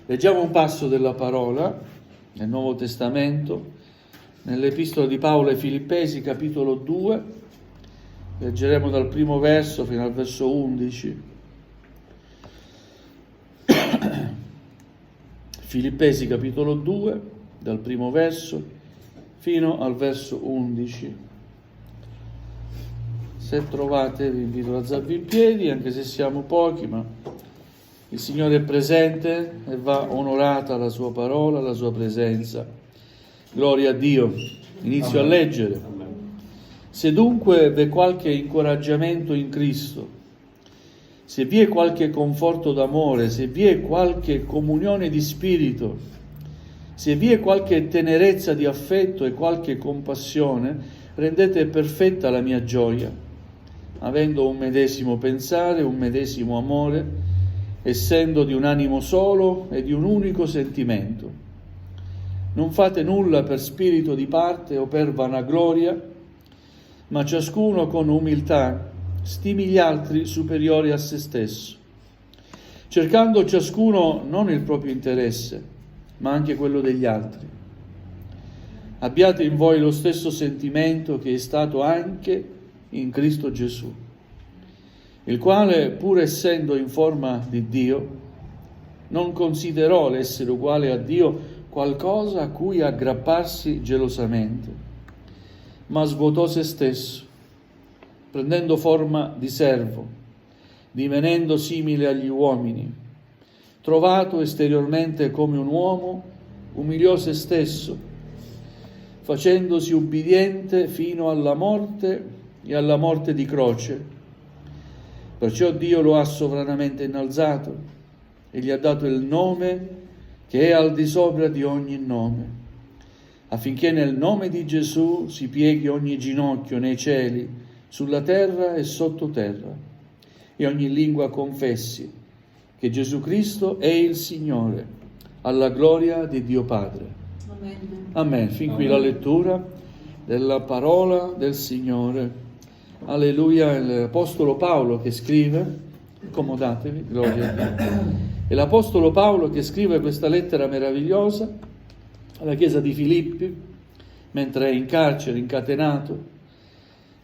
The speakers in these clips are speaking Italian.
Leggiamo un passo della parola nel Nuovo Testamento, nell'Epistola di Paolo ai Filippesi, capitolo 2. Leggeremo dal primo verso fino al verso 11. Filippesi, capitolo 2, dal primo verso fino al verso 11. Se trovate vi invito ad alzarvi in piedi, anche se siamo pochi, ma il Signore è presente e va onorata la sua parola, la sua presenza. Gloria a Dio. Inizio a leggere. Se dunque v'è qualche incoraggiamento in Cristo, se vi è qualche conforto d'amore, se vi è qualche comunione di spirito, se vi è qualche tenerezza di affetto e qualche compassione, rendete perfetta la mia gioia, avendo un medesimo pensare, un medesimo amore, essendo di un animo solo e di un unico sentimento. Non fate nulla per spirito di parte o per vanagloria, ma ciascuno con umiltà stimi gli altri superiori a se stesso, cercando ciascuno non il proprio interesse, ma anche quello degli altri. Abbiate in voi lo stesso sentimento che è stato anche in Cristo Gesù, il quale, pur essendo in forma di Dio, non considerò l'essere uguale a Dio qualcosa a cui aggrapparsi gelosamente, ma svuotò se stesso, prendendo forma di servo, divenendo simile agli uomini. Trovato esteriormente come un uomo, umiliò se stesso, facendosi ubbidiente fino alla morte e alla morte di croce. Perciò Dio lo ha sovranamente innalzato e gli ha dato il nome che è al di sopra di ogni nome, affinché nel nome di Gesù si pieghi ogni ginocchio nei cieli, sulla terra e sottoterra, e ogni lingua confessi che Gesù Cristo è il Signore, alla gloria di Dio Padre. Amen. Amen. Fin qui la lettura della parola del Signore. Alleluia. L'Apostolo Paolo che scrive, accomodatevi, gloria a Dio. È l'Apostolo Paolo che scrive questa lettera meravigliosa alla chiesa di Filippi, mentre è in carcere, incatenato,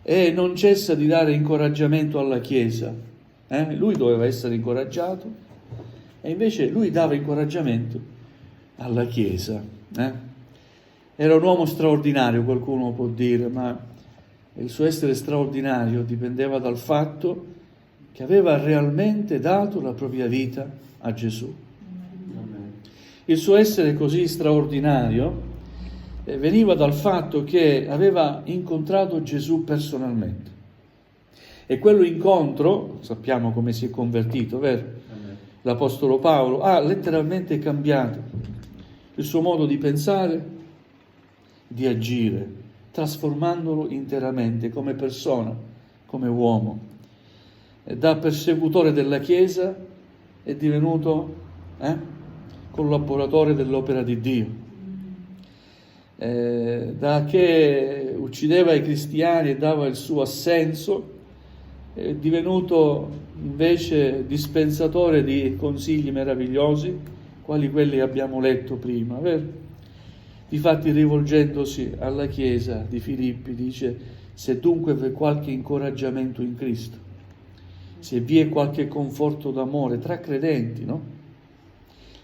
e non cessa di dare incoraggiamento alla chiesa. Lui doveva essere incoraggiato, e invece lui dava incoraggiamento alla chiesa. Era un uomo straordinario, qualcuno può dire, ma il suo essere straordinario dipendeva dal fatto che aveva realmente dato la propria vita a Gesù. Il suo essere così straordinario veniva dal fatto che aveva incontrato Gesù personalmente. E quell'incontro, sappiamo come si è convertito, vero? L'Apostolo Paolo ha letteralmente cambiato il suo modo di pensare, di agire, trasformandolo interamente come persona, come uomo. Da persecutore della Chiesa è divenuto collaboratore dell'opera di Dio. Da che uccideva i cristiani e dava il suo assenso, è divenuto invece dispensatore di consigli meravigliosi, quali quelli che abbiamo letto prima, vero? Difatti, rivolgendosi alla chiesa di Filippi, dice: se dunque v'è qualche incoraggiamento in Cristo, se vi è qualche conforto d'amore tra credenti, no?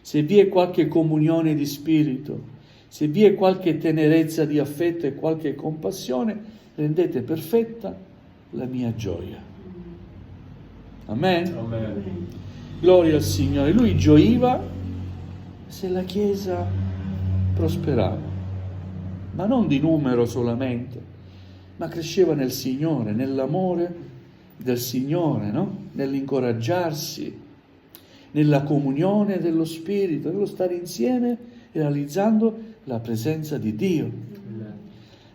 Se vi è qualche comunione di spirito, se vi è qualche tenerezza di affetto e qualche compassione, rendete perfetta la mia gioia. Amen? Amen. Gloria al Signore. Lui gioiva se la Chiesa prosperava, ma non di numero solamente, ma cresceva nel Signore, nell'amore del Signore, no? Nell'incoraggiarsi, nella comunione dello Spirito, nello stare insieme e realizzando la presenza di Dio.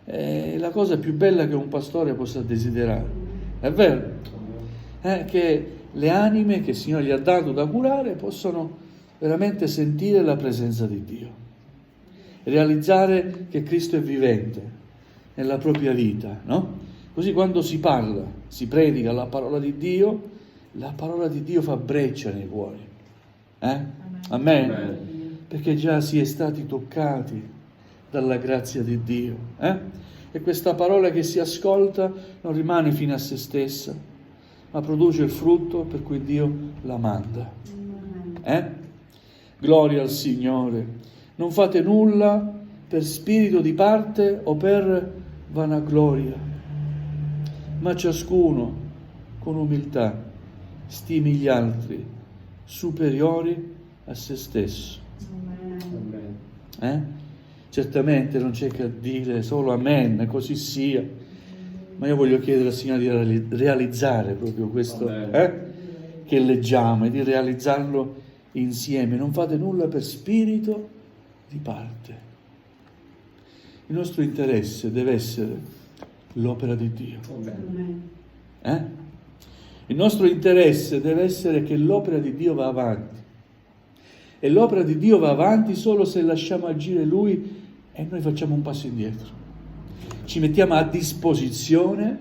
È la cosa più bella che un pastore possa desiderare, è vero? Che le anime che il Signore gli ha dato da curare possano veramente sentire la presenza di Dio, realizzare che Cristo è vivente nella propria vita, no? Così quando si parla, si predica la parola di Dio fa breccia nei cuori. Amen? perché già si è stati toccati dalla grazia di Dio. E questa parola che si ascolta non rimane fine a se stessa, ma produce il frutto per cui Dio la manda. Gloria al Signore. Non fate nulla per spirito di parte o per vanagloria, ma ciascuno con umiltà stimi gli altri superiori a se stesso. Certamente non c'è che dire solo amen, così sia, ma io voglio chiedere al Signore di realizzare proprio questo che leggiamo e di realizzarlo insieme. Non fate nulla per spirito di parte. Il nostro interesse deve essere l'opera di Dio. Il nostro interesse deve essere che l'opera di Dio va avanti. E l'opera di Dio va avanti solo se lasciamo agire Lui e noi facciamo un passo indietro. Ci mettiamo a disposizione,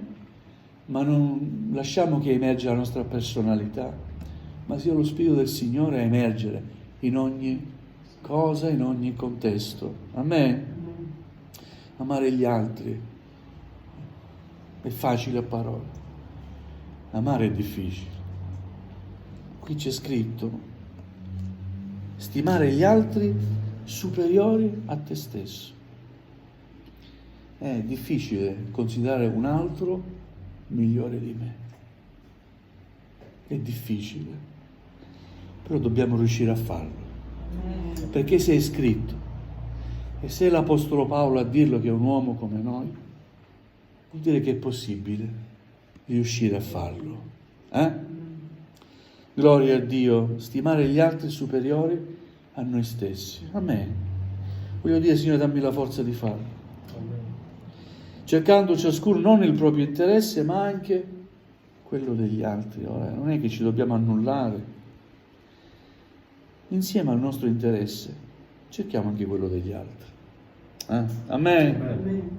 ma non lasciamo che emerga la nostra personalità, ma sia lo Spirito del Signore a emergere in ogni cosa, in ogni contesto. Amen. Amare gli altri è facile a parole, amare è difficile. Qui c'è scritto: stimare gli altri superiori a te stesso. È difficile considerare un altro migliore di me. È difficile, però dobbiamo riuscire a farlo. Perché se è scritto, e se l'Apostolo Paolo a dirlo che è un uomo come noi, vuol dire che è possibile riuscire a farlo. Gloria a Dio, stimare gli altri superiori a noi stessi. Amen. Voglio dire, Signore, dammi la forza di farlo. Amen. Cercando ciascuno non il proprio interesse, ma anche quello degli altri. Ora, non è che ci dobbiamo annullare. Insieme al nostro interesse, cerchiamo anche quello degli altri. Amen. Amen.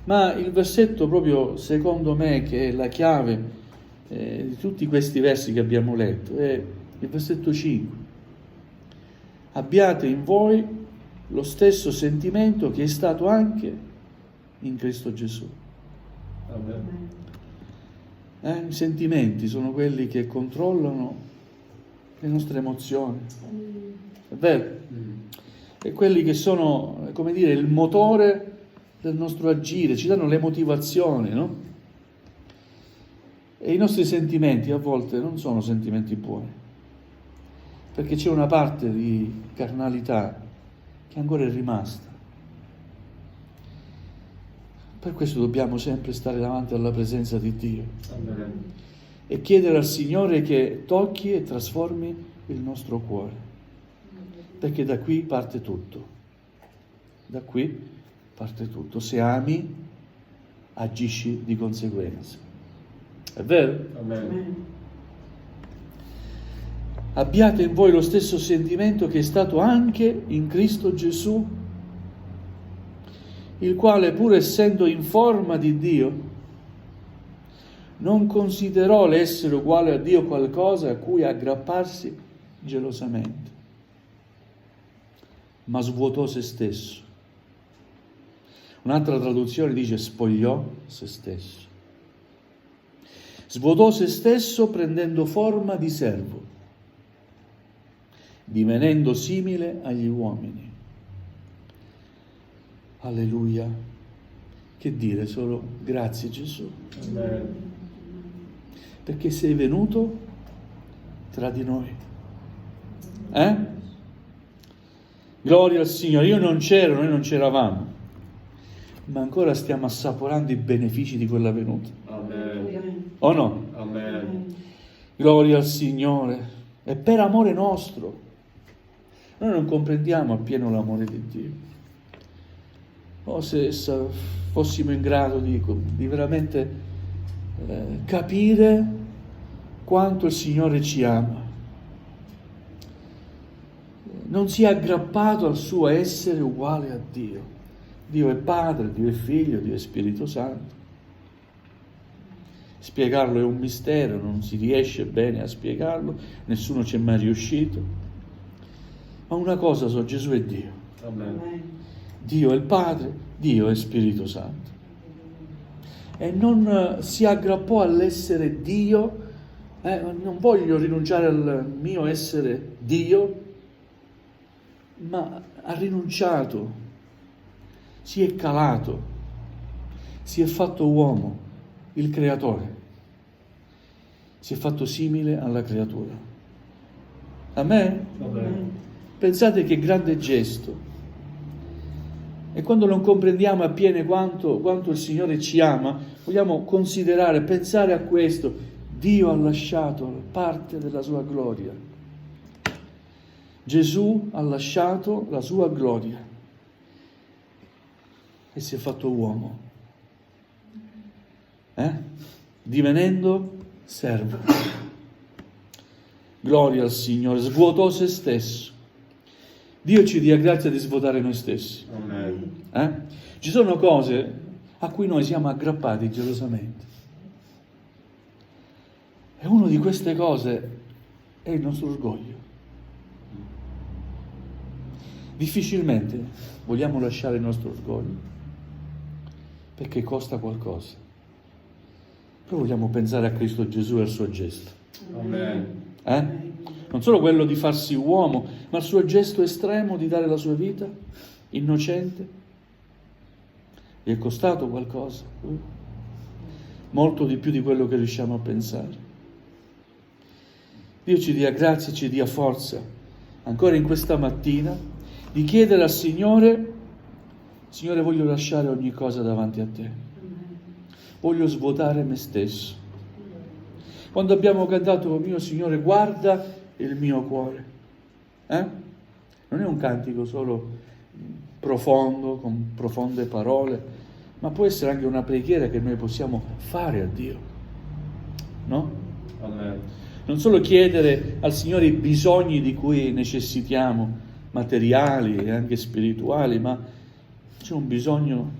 Ma il versetto proprio, secondo me, che è la chiave di tutti questi versi che abbiamo letto, è il versetto 5. Abbiate in voi lo stesso sentimento che è stato anche in Cristo Gesù. Amen. I sentimenti sono quelli che controllano le nostre emozioni, è vero? E quelli che sono, come dire, il motore del nostro agire, ci danno le motivazioni, no? E i nostri sentimenti a volte non sono sentimenti buoni, perché c'è una parte di carnalità che ancora è rimasta. Per questo dobbiamo sempre stare davanti alla presenza di Dio. Amen. E chiedere al Signore che tocchi e trasformi il nostro cuore, perché da qui parte tutto. Da qui parte tutto. Se ami, agisci di conseguenza. È vero? Amen. Abbiate in voi lo stesso sentimento che è stato anche in Cristo Gesù, il quale, pur essendo in forma di Dio, non considerò l'essere uguale a Dio qualcosa a cui aggrapparsi gelosamente, ma svuotò se stesso. Un'altra traduzione dice spogliò se stesso. Svuotò se stesso prendendo forma di servo, divenendo simile agli uomini. Alleluia. Che dire, solo grazie Gesù. Amen. Perché sei venuto tra di noi. Gloria al Signore. Io non c'ero, noi non c'eravamo, ma ancora stiamo assaporando i benefici di quella venuta. Amen. O no? Amen. Gloria al Signore. E per amore nostro. Noi non comprendiamo appieno l'amore di Dio. Se fossimo in grado di veramente capire quanto il Signore ci ama. Non si è aggrappato al suo essere uguale a Dio. Dio è Padre, Dio è Figlio, Dio è Spirito Santo. Spiegarlo è un mistero, non si riesce bene a spiegarlo, nessuno ci è mai riuscito. Ma una cosa so, Gesù è Dio. Amen. Dio è il Padre, Dio è Spirito Santo. E non si aggrappò all'essere Dio, non voglio rinunciare al mio essere Dio, ma ha rinunciato, si è calato, si è fatto uomo, il creatore, si è fatto simile alla creatura. Amen? Amen. Pensate che grande gesto. E quando non comprendiamo appieno quanto il Signore ci ama, vogliamo considerare, pensare a questo. Dio ha lasciato parte della sua gloria. Gesù ha lasciato la sua gloria e si è fatto uomo, divenendo servo. Gloria al Signore, svuotò se stesso. Dio ci dia grazia di svuotare noi stessi. Amen. Ci sono cose a cui noi siamo aggrappati gelosamente. E una di queste cose è il nostro orgoglio. Difficilmente vogliamo lasciare il nostro orgoglio perché costa qualcosa. Però vogliamo pensare a Cristo Gesù e al suo gesto. Amen. Non solo quello di farsi uomo, ma il suo gesto estremo di dare la sua vita, innocente. Gli è costato qualcosa, molto di più di quello che riusciamo a pensare. Dio ci dia grazia, ci dia forza, ancora in questa mattina, di chiedere al Signore: Signore, voglio lasciare ogni cosa davanti a Te. Voglio svuotare me stesso. Quando abbiamo cantato mio Signore, guarda il mio cuore. Non è un cantico solo profondo, con profonde parole, ma può essere anche una preghiera che noi possiamo fare a Dio. No? Amen. Non solo chiedere al Signore i bisogni di cui necessitiamo, materiali e anche spirituali, ma c'è un bisogno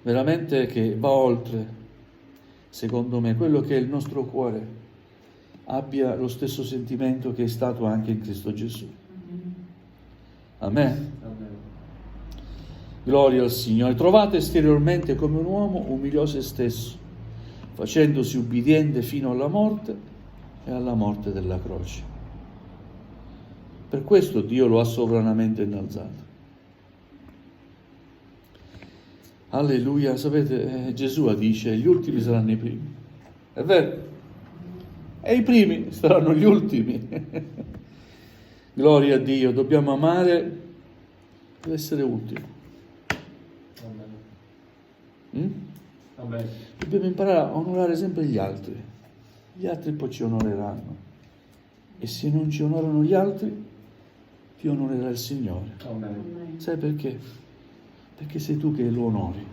veramente che va oltre, secondo me, quello che è il nostro cuore abbia lo stesso sentimento che è stato anche in Cristo Gesù. Amen. Amen. Gloria al Signore. Trovato esteriormente come un uomo, umiliò se stesso, facendosi ubbidiente fino alla morte e alla morte della croce. Per questo Dio lo ha sovranamente innalzato. Alleluia. Sapete, Gesù dice: gli ultimi saranno i primi. È vero? E i primi saranno gli ultimi. Gloria a Dio. Dobbiamo amare per essere ultimi. Amen. Dobbiamo imparare a onorare sempre gli altri. Gli altri poi ci onoreranno. E se non ci onorano gli altri, ti onorerà il Signore. Amen. Sai perché? Perché sei tu che lo onori.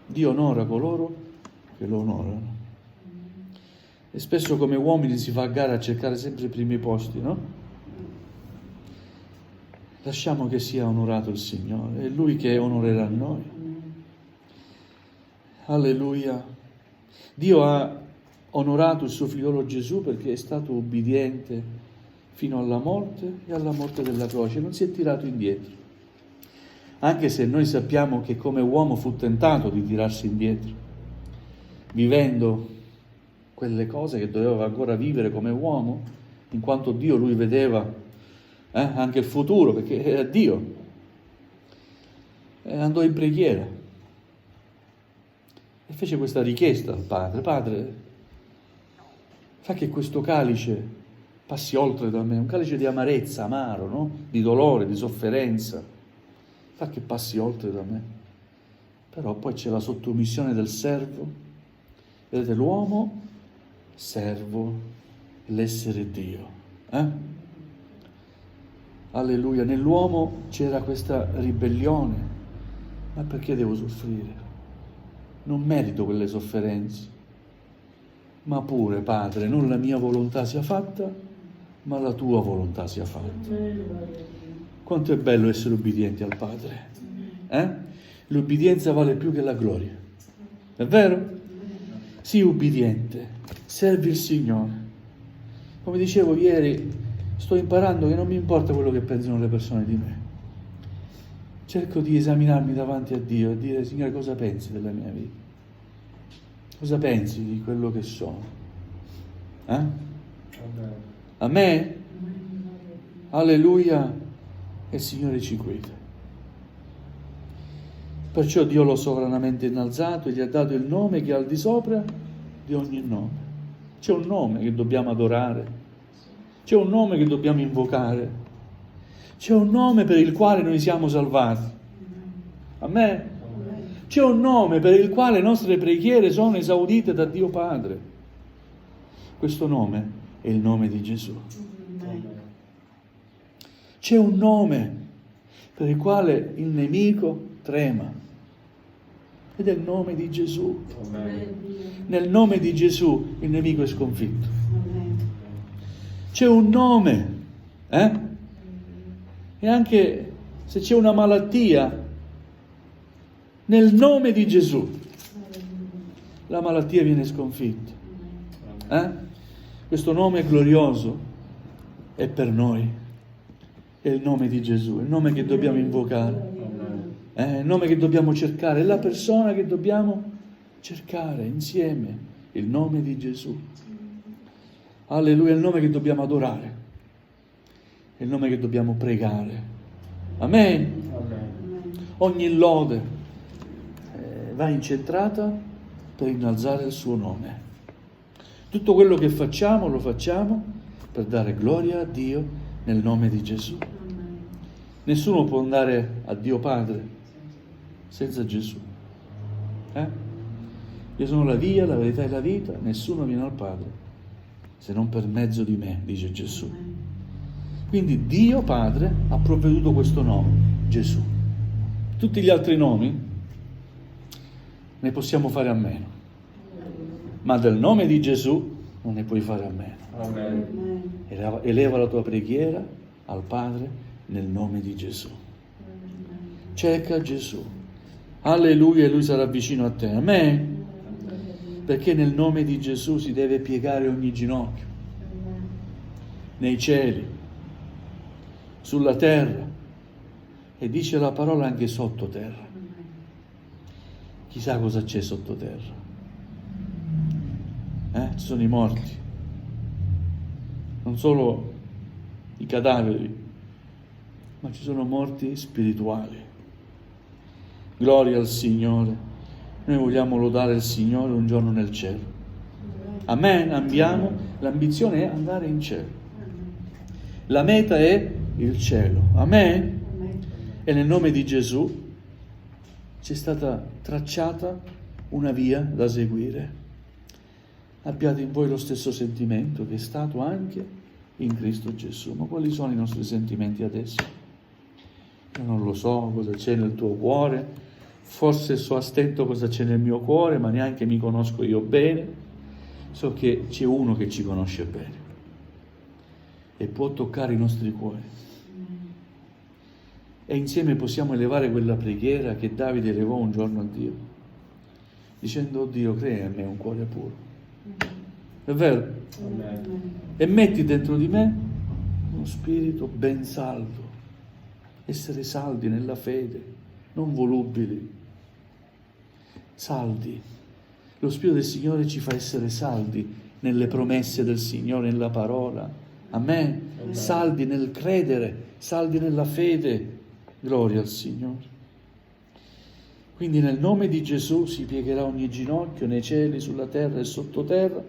Dio onora coloro che lo onorano. E spesso come uomini si fa a gara a cercare sempre i primi posti, no? Lasciamo che sia onorato il Signore, è Lui che onorerà noi. Alleluia. Dio ha onorato il suo figliolo Gesù perché è stato ubbidiente fino alla morte e alla morte della croce, non si è tirato indietro. Anche se noi sappiamo che come uomo fu tentato di tirarsi indietro, vivendo quelle cose che doveva ancora vivere come uomo, in quanto Dio lui vedeva anche il futuro, perché era Dio. E andò in preghiera e fece questa richiesta al Padre: Padre, fa che questo calice passi oltre da me, un calice di amarezza, amaro, no? Di dolore, di sofferenza, fa che passi oltre da me. Però poi c'è la sottomissione del servo. Vedete, l'uomo servo, l'essere Dio. Alleluia. Nell'uomo c'era questa ribellione. Ma perché devo soffrire? Non merito quelle sofferenze. Ma pure, Padre, non la mia volontà sia fatta, ma la tua volontà sia fatta. Quanto è bello essere ubbidienti al Padre. L'ubbidienza vale più che la gloria. È vero? Sii ubbidiente, servi il Signore. Come dicevo ieri, sto imparando che non mi importa quello che pensano le persone di me. Cerco di esaminarmi davanti a Dio e dire: Signore, cosa pensi della mia vita? Cosa pensi di quello che sono? A me? Alleluia! E il Signore ci guida. Perciò Dio l'ha sovranamente innalzato e gli ha dato il nome che è al di sopra di ogni nome. C'è un nome che dobbiamo adorare, c'è un nome che dobbiamo invocare, c'è un nome per il quale noi siamo salvati. Amen? C'è un nome per il quale le nostre preghiere sono esaudite da Dio Padre. Questo nome è il nome di Gesù. C'è un nome per il quale il nemico trema. Ed è il nome di Gesù. Nel nome di Gesù il nemico è sconfitto. C'è un nome, E anche se c'è una malattia, nel nome di Gesù la malattia viene sconfitta. Questo nome glorioso è per noi. È il nome di Gesù, il nome che dobbiamo invocare. È il nome che dobbiamo cercare, è la persona che dobbiamo cercare insieme, il nome di Gesù. Alleluia, è il nome che dobbiamo adorare, è il nome che dobbiamo pregare. Amen. Ogni lode va incentrata per innalzare il suo nome. Tutto quello che facciamo lo facciamo per dare gloria a Dio nel nome di Gesù. Nessuno può andare a Dio Padre senza Gesù. Io sono la via, la verità e la vita, nessuno viene al Padre se non per mezzo di me, dice Gesù. Quindi Dio Padre ha provveduto questo nome, Gesù. Tutti gli altri nomi ne possiamo fare a meno, ma del nome di Gesù non ne puoi fare a meno. Eleva la tua preghiera al Padre nel nome di Gesù. Cerca Gesù. Alleluia, e Lui sarà vicino a te. Amen. Perché nel nome di Gesù si deve piegare ogni ginocchio, nei cieli, sulla terra, e dice la parola anche sottoterra. Chissà cosa c'è sottoterra. Ci sono i morti, non solo i cadaveri, ma ci sono morti spirituali. Gloria al Signore. Noi vogliamo lodare il Signore un giorno nel cielo. Amen. L'ambizione è andare in cielo. La meta è il cielo. Amen. E nel nome di Gesù c'è stata tracciata una via da seguire. Abbiate in voi lo stesso sentimento che è stato anche in Cristo Gesù. Ma quali sono i nostri sentimenti adesso? Io non lo so cosa c'è nel tuo cuore. Forse so a stento cosa c'è nel mio cuore, ma neanche mi conosco io bene. So che c'è uno che ci conosce bene e può toccare i nostri cuori. E insieme possiamo elevare quella preghiera che Davide elevò un giorno a Dio, dicendo: oh Dio, crea in me un cuore puro. È vero? E metti dentro di me uno spirito ben saldo. Essere saldi nella fede, non volubili, saldi. Lo Spirito del Signore ci fa essere saldi nelle promesse del Signore, nella parola. Amen. Saldi nel credere, saldi nella fede. Gloria al Signore. Quindi nel nome di Gesù si piegherà ogni ginocchio nei cieli, sulla terra e sottoterra,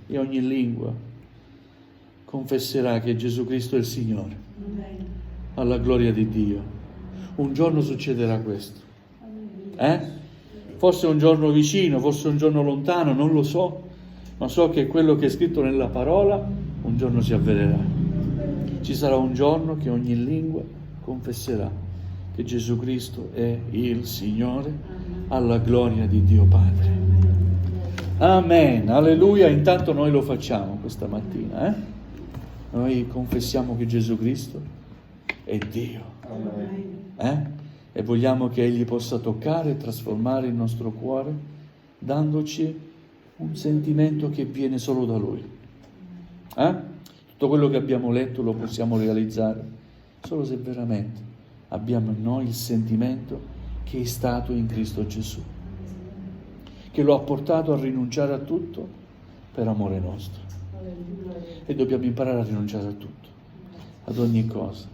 e ogni lingua confesserà che Gesù Cristo è il Signore. Alla gloria di Dio. Un giorno succederà questo. Forse un giorno vicino, forse un giorno lontano, non lo so, ma so che quello che è scritto nella parola un giorno si avvererà. Ci sarà un giorno che ogni lingua confesserà che Gesù Cristo è il Signore, alla gloria di Dio Padre. Amen, alleluia. Intanto noi lo facciamo questa mattina, Noi confessiamo che Gesù Cristo è Dio. E vogliamo che Egli possa toccare e trasformare il nostro cuore, dandoci un sentimento che viene solo da Lui. Tutto quello che abbiamo letto lo possiamo realizzare solo se veramente abbiamo in noi il sentimento che è stato in Cristo Gesù, che lo ha portato a rinunciare a tutto per amore nostro. E dobbiamo imparare a rinunciare a tutto, ad ogni cosa,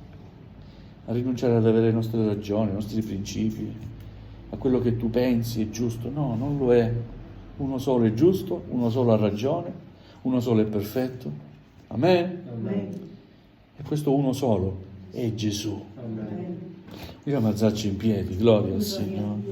a rinunciare ad avere le nostre ragioni, i nostri principi, a quello che tu pensi è giusto. No, non lo è. Uno solo è giusto, uno solo ha ragione, uno solo è perfetto. Amen? Amen. E questo uno solo è Gesù. Amen. Vogliamo alzarci in piedi, gloria al Signore.